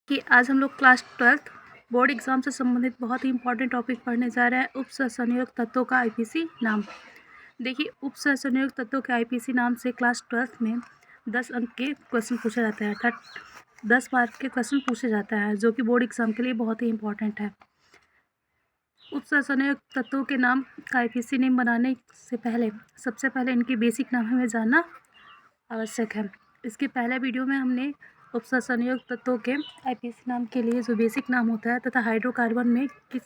कि आज हम लोग क्लास 12th बोर्ड एग्जाम से संबंधित बहुत ही इंपॉर्टेंट टॉपिक पढ़ने जा रहे हैं। उपसंयुक्त तत्वों का आईपीसी नाम। देखिए, उपसंयुक्त तत्वों के आईपीसी नाम से क्लास 12th में 10 अंक के क्वेश्चन पूछा जाता है, अर्थात 10 मार्क के क्वेश्चन पूछे जाता है, जो कि बोर्ड एग्जाम के लिए बहुत ही इंपॉर्टेंट है। उपसंयुक्त तत्वों के नाम का आईपीसी नेम बनाने से पहले सबसे पहले इनकी बेसिक नाम हमें जानना आवश्यक है। इसके पहले वीडियो में हमने उपसंयुक्त तत्वों के आईपीसी नाम के लिए जो बेसिक नाम होता है तथा हाइड्रोकार्बन में किस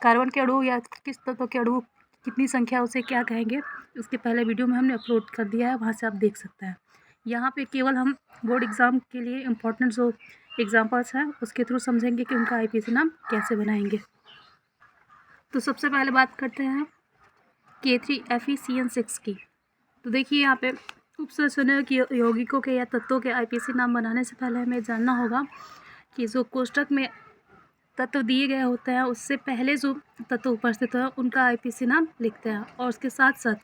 कार्बन के अणु या किस तत्व के अणु कितनी संख्या उसे क्या कहेंगे, उसके पहले वीडियो में हमने अपलोड कर दिया है, वहाँ से आप देख सकते हैं। यहाँ पे केवल हम बोर्ड एग्ज़ाम के लिए इम्पोर्टेंट जो एग्जाम्पल्स हैं उसके थ्रू समझेंगे कि उनका आईपीसी नाम कैसे बनाएंगे। तो सबसे पहले बात करते हैं K3FeCN6 की। तो देखिए, यहाँ पे उपसंयुक्त यौगिकों के या तत्वों के आईपीसी नाम बनाने से पहले हमें जानना होगा कि जो कोष्ठक में तत्व दिए गए होते हैं उससे पहले जो तत्व उपस्थित है उनका आईपीसी नाम लिखते हैं, और उसके साथ साथ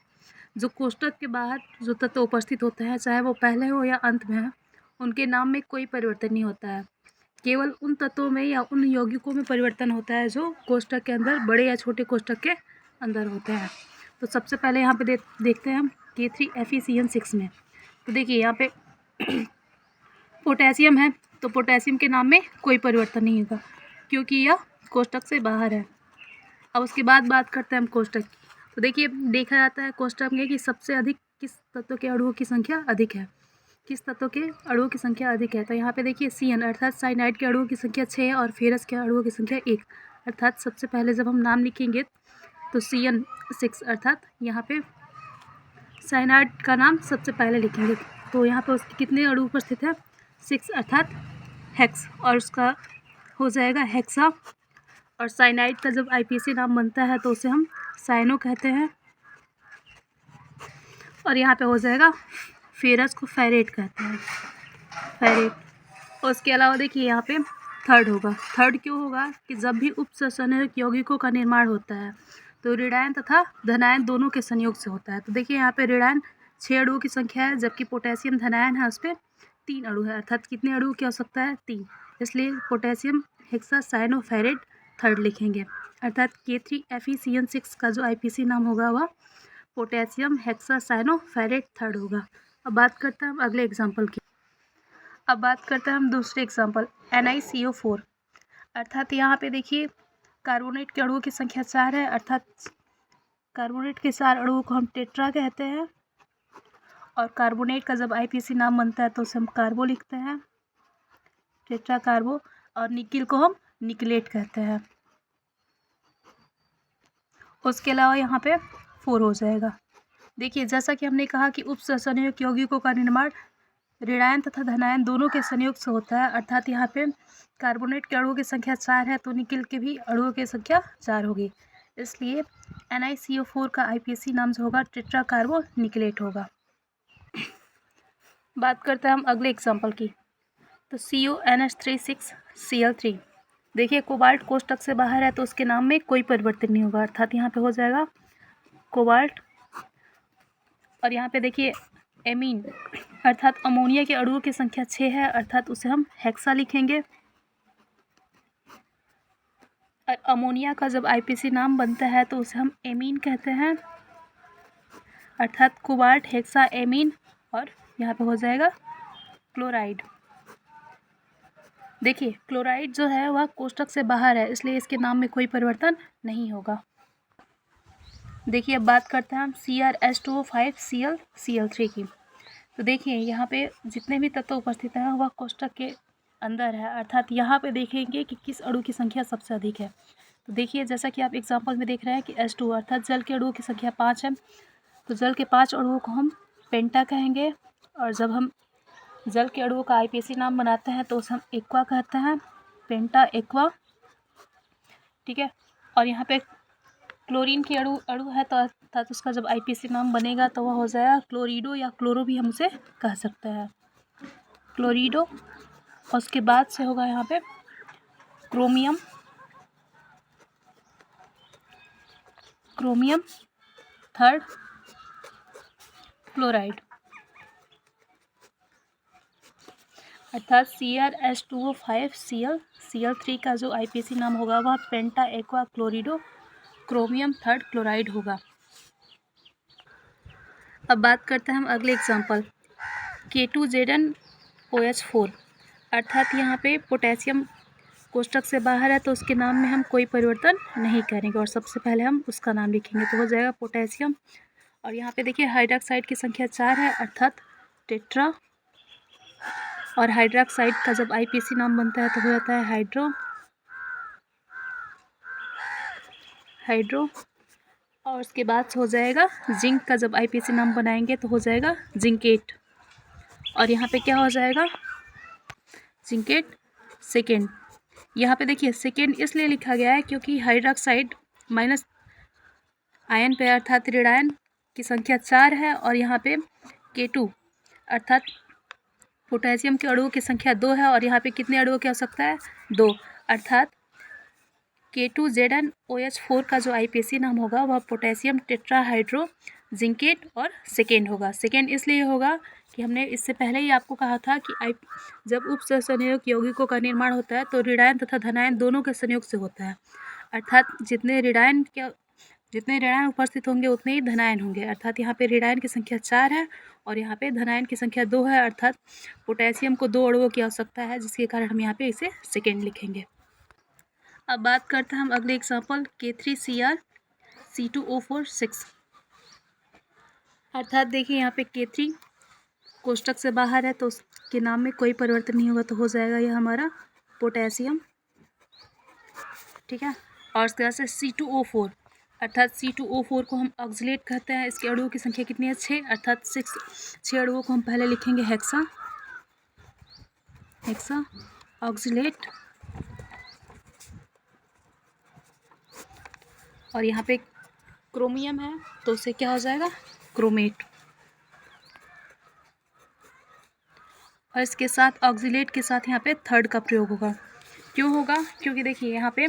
जो कोष्ठक के बाहर जो तत्व उपस्थित होते हैं, चाहे वो पहले हो या अंत में है, उनके नाम में कोई परिवर्तन नहीं होता है। केवल उन तत्वों में या उन यौगिकों में परिवर्तन होता है जो कोष्ठक के अंदर, बड़े या छोटे कोष्ठक के अंदर होते हैं। तो सबसे पहले यहाँ पे देखते हैं हम K3FeCN6 में। तो देखिए, यहाँ पे पोटेशियम है, तो पोटेशियम के नाम में कोई परिवर्तन नहीं होगा क्योंकि यह कोष्ठक से बाहर है। अब उसके बाद बात करते हैं हम कोष्ठक की। तो देखिए, देखा जाता है कोष्ठक में कि सबसे अधिक किस तत्व के अणुओं की संख्या अधिक है, किस तत्व के अणुओं की संख्या अधिक है। तो यहाँ पे देखिए CN अर्थात साइनाइड के अणुओं की संख्या 6 और फेरस के अणुओं की संख्या 1। अर्थात सबसे पहले जब हम नाम लिखेंगे तो CN6 अर्थात यहाँ पे साइनाइड का नाम सबसे पहले लिखेंगे। तो यहाँ पे उसके कितने अणु उपस्थित है? 6 अर्थात हेक्स, और उसका हो जाएगा हेक्सा। और साइनाइड का जब आईपीसी नाम बनता है तो उसे हम साइनो कहते हैं, और यहाँ पे हो जाएगा फेरस को फेरेट कहते हैं, फेरेट। और उसके अलावा देखिए यहाँ पे थर्ड होगा। थर्ड क्यों होगा? कि जब भी उपसंयुक्त यौगिकों का निर्माण होता है तो ऋणायन तथा धनायन दोनों के संयोग से होता है। तो देखिए, यहाँ पे ऋणायन 6 अणुओं की संख्या है, जबकि पोटेशियम धनायन है उस पर 3 अणु है, अर्थात कितने अणु की आवश्यकता है? 3। इसलिए potassium hexacyanoferrate third लिखेंगे। अर्थात K3FeCN6 का जो आईपीसी नाम होगा वह potassium hexacyanoferrate third होगा। अब बात करते हैं हम अगले एग्जाम्पल की। अब बात करते हैं हम दूसरे एग्जाम्पल NiCO4। अर्थात यहाँ पे देखिए कार्बोनेट के अणुओं की संख्या 4 है, अर्थात कार्बोनेट के 4 अणुओं को हम टेट्रा कहते हैं, और कार्बोनेट का जब आईपीसी नाम बनता है तो उसे हम कार्बो लिखते हैं, टेट्रा कार्बो। और निकिल को हम निकलेट कहते हैं। उसके अलावा यहाँ पे 4 हो जाएगा। देखिए, जैसा कि हमने कहा कि उपसंयुक्त यौगिकों का निर्माण ऋणायन तथा धनायन दोनों के संयोग से होता है, अर्थात यहाँ पे कार्बोनेट के अणुओं की संख्या 4 है तो निकिल के भी अणुओं की संख्या 4 होगी। इसलिए NiCO4 का आईपीसी नाम जो होगा टेट्रा कार्बो निकलेट होगा। बात करते हैं हम अगले एग्जाम्पल की। तो CONH36Cl3। देखिए, कोबाल्ट कोष्ठक से बाहर है तो उसके नाम में कोई परिवर्तन नहीं होगा, अर्थात यहाँ पे हो जाएगा कोबाल्ट। और यहाँ पे देखिए एमीन अर्थात अमोनिया के अणुओं की संख्या 6 है, अर्थात उसे हम हेक्सा लिखेंगे। और अमोनिया का जब आईपीसी नाम बनता है तो उसे हम एमीन कहते हैं, अर्थात कोबाल्ट हेक्सा एमीन। और यहाँ पे हो जाएगा क्लोराइड। देखिए, क्लोराइड जो है वह कोष्ठक से बाहर है, इसलिए इसके नाम में कोई परिवर्तन नहीं होगा। देखिए, अब बात करते हैं हम CrH2O5Cl3 की। तो देखिए, यहाँ पे जितने भी तत्व उपस्थित हैं वह कोष्ठक के अंदर है, अर्थात यहाँ पे देखेंगे कि किस अणु की संख्या सबसे अधिक है। तो देखिए, जैसा कि आप एग्जाम्पल में देख रहे हैं कि H2 अर्थात जल के अणुओं की संख्या 5 है, तो जल के 5 अणुओं को हम पेंटा कहेंगे। और जब हम जल के अणुओं का आईपीसी नाम बनाते हैं तो उसे हम एक्वा कहते हैं, पेंटा एक्वा, ठीक है। और यहाँ पे क्लोरीन के अणु है तो अर्थात उसका जब आईपीसी नाम बनेगा तो वह हो जाएगा क्लोरिडो, या क्लोरो भी हम उसे कह सकते हैं, क्लोरिडो। और उसके बाद से होगा यहाँ पे क्रोमियम, क्रोमियम थर्ड क्लोराइड। अर्थात CrH2O5 Cl3 का जो IPC नाम होगा वह पेंटा एक्वा क्लोरिडो क्रोमियम थर्ड क्लोराइड होगा। अब बात करते हैं हम अगले एग्जाम्पल K2ZnOH4, अर्थात यहाँ पे पोटेशियम कोष्टक से बाहर है तो उसके नाम में हम कोई परिवर्तन नहीं करेंगे और सबसे पहले हम उसका नाम लिखेंगे तो हो जाएगा पोटेशियम। और यहाँ पे देखिए हाइड्रोक्साइड की संख्या 4 है अर्थात टेट्रा, और हाइड्रोक्साइड का जब IPC नाम बनता है तो हो जाता है हाइड्रो। और उसके बाद हो जाएगा जिंक का जब IPC नाम बनाएंगे तो हो जाएगा जिंकेट, और यहाँ पे क्या हो जाएगा जिंकेट सेकेंड। यहाँ पे देखिए सेकेंड इसलिए लिखा गया है क्योंकि हाइड्रोक्साइड माइनस आयन पे अर्थात ऋणायन की संख्या 4 है और यहाँ पे K2 अर्थात पोटेशियम के अणुओं की संख्या 2 है और यहाँ पे कितने अणुओं की आवश्यकता है 2, अर्थात K2ZnOH4 का जो IPC नाम होगा वह पोटेशियम टेट्राहाइड्रो जिंकेट और सेकेंड होगा। सेकेंड इसलिए होगा कि हमने इससे पहले ही आपको कहा था कि जब उपसहसंयोजक यौगिकों का निर्माण होता है तो ऋणायन तथा धनायन दोनों के संयोग से होता है, अर्थात जितने ऋणायन उपस्थित होंगे उतने ही धनायन होंगे, अर्थात यहाँ पे ऋणायन की संख्या 4 है और यहाँ पे धनायन की संख्या 2 है, अर्थात पोटेशियम को 2 अणुओं की आवश्यकता है जिसके कारण हम यहाँ पे इसे सेकेंड लिखेंगे। अब बात करते हैं हम अगले एग्जाम्पल K3CrC2O4 अर्थात देखिए यहाँ पे K3 कोष्टक से बाहर है तो उसके नाम में कोई परिवर्तन नहीं होगा तो हो जाएगा यह हमारा पोटेशियम, ठीक है। और उसके बाद से C2O4 अर्थात C2O4 को हम ऑक्सीलेट कहते हैं। इसके अणुओं की संख्या कितनी है 6, अर्थात 6 अणुओं को हम पहले लिखेंगे हेक्सा ऑक्सीलेट, और यहाँ पे क्रोमियम है तो उसे क्या हो जाएगा क्रोमेट, और इसके साथ ऑक्सीलेट के साथ यहाँ पे थर्ड का प्रयोग होगा। क्यों होगा? क्योंकि देखिए यहाँ पे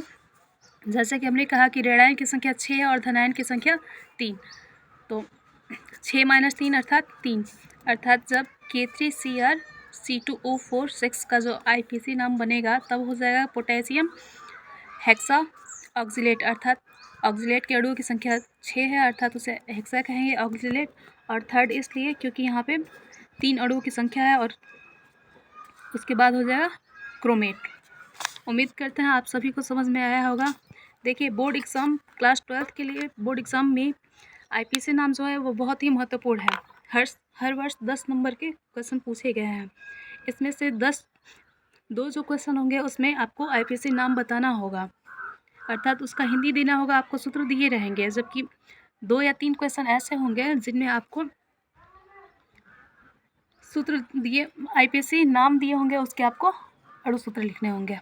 जैसे कि हमने कहा कि ऋणायन की संख्या 6 है और धनायन की संख्या 3, तो 6 - 3 अर्थात 3, अर्थात जब K3CrC2O4 का जो IPC नाम बनेगा तब हो जाएगा पोटेशियम हेक्सा ऑक्सीलेट, अर्थात ऑक्सीलेट के अणुओं की संख्या 6 है अर्थात उसे हेक्सा कहेंगे ऑक्सीलेट, और थर्ड इसलिए क्योंकि यहाँ पे 3 अणुओं की संख्या है और उसके बाद हो जाएगा क्रोमेट। उम्मीद करते हैं आप सभी को समझ में आया होगा। देखिए बोर्ड एग्ज़ाम क्लास 12th के लिए बोर्ड एग्ज़ाम में IPC नाम जो है वो बहुत ही महत्वपूर्ण है। हर वर्ष 10 नंबर के क्वेश्चन पूछे गए हैं। इसमें से 2 जो क्वेश्चन होंगे उसमें आपको IPC नाम बताना होगा, अर्थात उसका हिंदी देना होगा, आपको सूत्र दिए रहेंगे, जबकि 2 या 3 क्वेश्चन ऐसे होंगे जिनमें आपको सूत्र दिए IPC नाम दिए होंगे, उसके आपको अणु सूत्र लिखने होंगे।